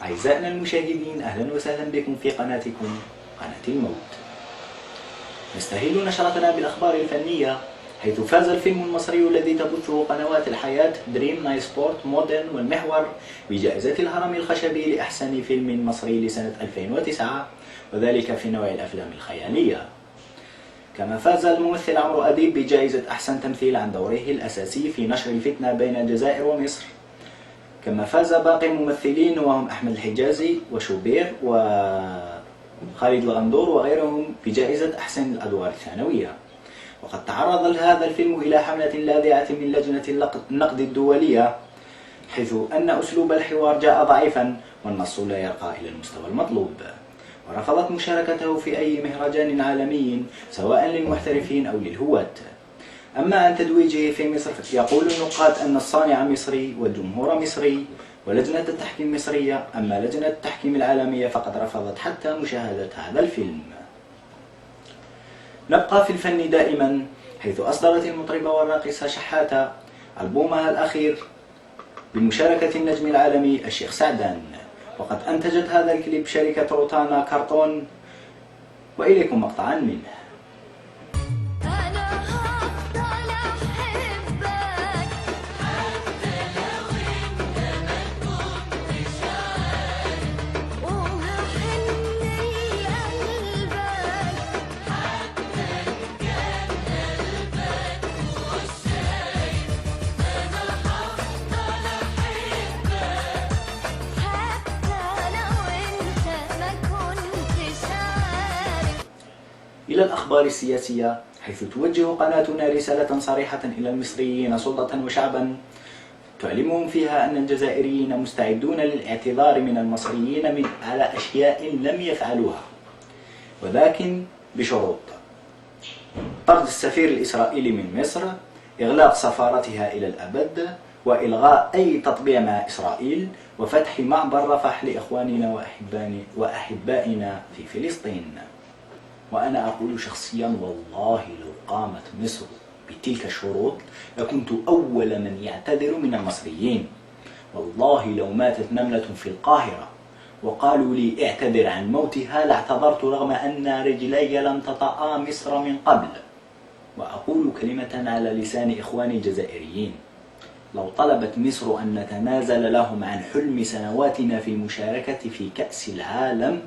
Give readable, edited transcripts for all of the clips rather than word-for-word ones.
أعزائنا المشاهدين، أهلا وسهلا بكم في قناتكم قناة الموت. نستهل نشرتنا بالأخبار الفنية، حيث فاز الفيلم المصري الذي تبثه قنوات الحياة دريم نايت سبورت مودرن والمحور بجائزة الهرم الخشبي لأحسن فيلم مصري لسنة 2009، وذلك في نوع الأفلام الخيالية. كما فاز الممثل عمرو أديب بجائزة أحسن تمثيل عن دوره الأساسي في نشر الفتنة بين الجزائر ومصر. كما فاز باقي الممثلين وهم أحمد الحجازي وشوبير وخالد الغندور وغيرهم بجائزة أحسن الأدوار الثانوية. وقد تعرض هذا الفيلم إلى حملة لاذعة من لجنة النقد الدولية، حيث أن أسلوب الحوار جاء ضعيفا والنص لا يرقى إلى المستوى المطلوب، ورفضت مشاركته في أي مهرجان عالمي سواء للمحترفين أو للهواة. أما عن تتويجه في مصر، يقول النقاد أن الصانع مصري والجمهور مصري ولجنة التحكيم مصرية، أما لجنة التحكيم العالمية فقد رفضت حتى مشاهدة هذا الفيلم. نبقى في الفن دائما، حيث أصدرت المطربة والراقصة شحاتة ألبومها الأخير بمشاركة النجم العالمي الشيخ سعدان، وقد أنتجت هذا الكليب شركة روتانا كارتون، وإليكم مقطعا منه. إلى الأخبار السياسية، حيث توجه قناتنا رسالة صريحة إلى المصريين سلطة وشعبا تعلمهم فيها أن الجزائريين مستعدون للاعتذار من المصريين على أشياء لم يفعلوها، ولكن بشروط: طرد السفير الإسرائيلي من مصر، إغلاق سفارتها إلى الأبد، وإلغاء أي تطبيع مع إسرائيل، وفتح معبر رفح لإخواننا وأحبائنا في فلسطين. وأنا أقول شخصيا، والله لو قامت مصر بتلك الشروط لكنت أول من يعتذر من المصريين. والله لو ماتت نملة في القاهرة وقالوا لي اعتذر عن موتها لاعتذرت، رغم أن رجلي لم تطأ مصر من قبل. وأقول كلمة على لسان إخواني الجزائريين: لو طلبت مصر أن نتنازل لهم عن حلم سنواتنا في المشاركة في كأس العالم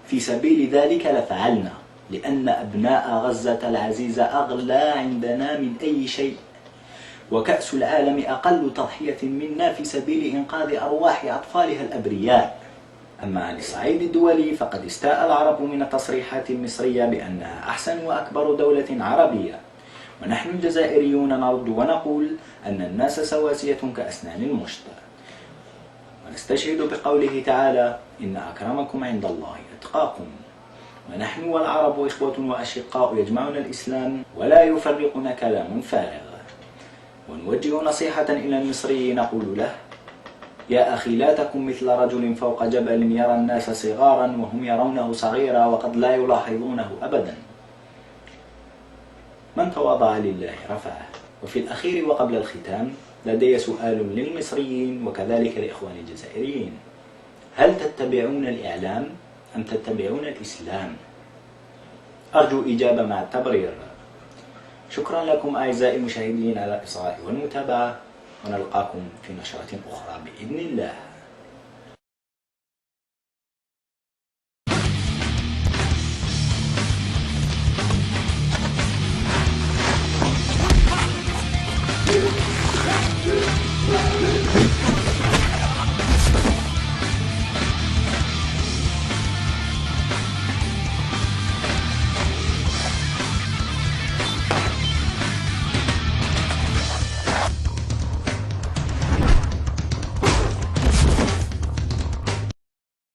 في سبيل ذلك لفعلنا، لأن أبناء غزة العزيزة أغلى عندنا من أي شيء، وكأس العالم أقل تضحية منا في سبيل إنقاذ أرواح أطفالها الأبرياء. أما عن الصعيد الدولي فقد استاء العرب من التصريحات المصرية بأنها أحسن وأكبر دولة عربية، ونحن الجزائريون نرد ونقول أن الناس سواسية كأسنان المشط، ونستشهد بقوله تعالى: إن أكرمكم عند الله أتقاكم. ونحن والعرب إخوة وأشقاء يجمعنا الإسلام ولا يفرقنا كلام فارغ. ونوجه نصيحة إلى المصري نقول له: يا أخي لا تكن مثل رجل فوق جبل يرى الناس صغارا وهم يرونه صغيرا وقد لا يلاحظونه أبدا. من تواضع لله رفعه. وفي الأخير وقبل الختام لدي سؤال للمصريين وكذلك لإخواني الجزائريين: هل تتبعون الإعلام أم تتبعون الإسلام؟ أرجو إجابة مع التبرير. شكرا لكم أعزائي المشاهدين على الإصغاء والمتابعة، ونلقاكم في نشرة أخرى بإذن الله.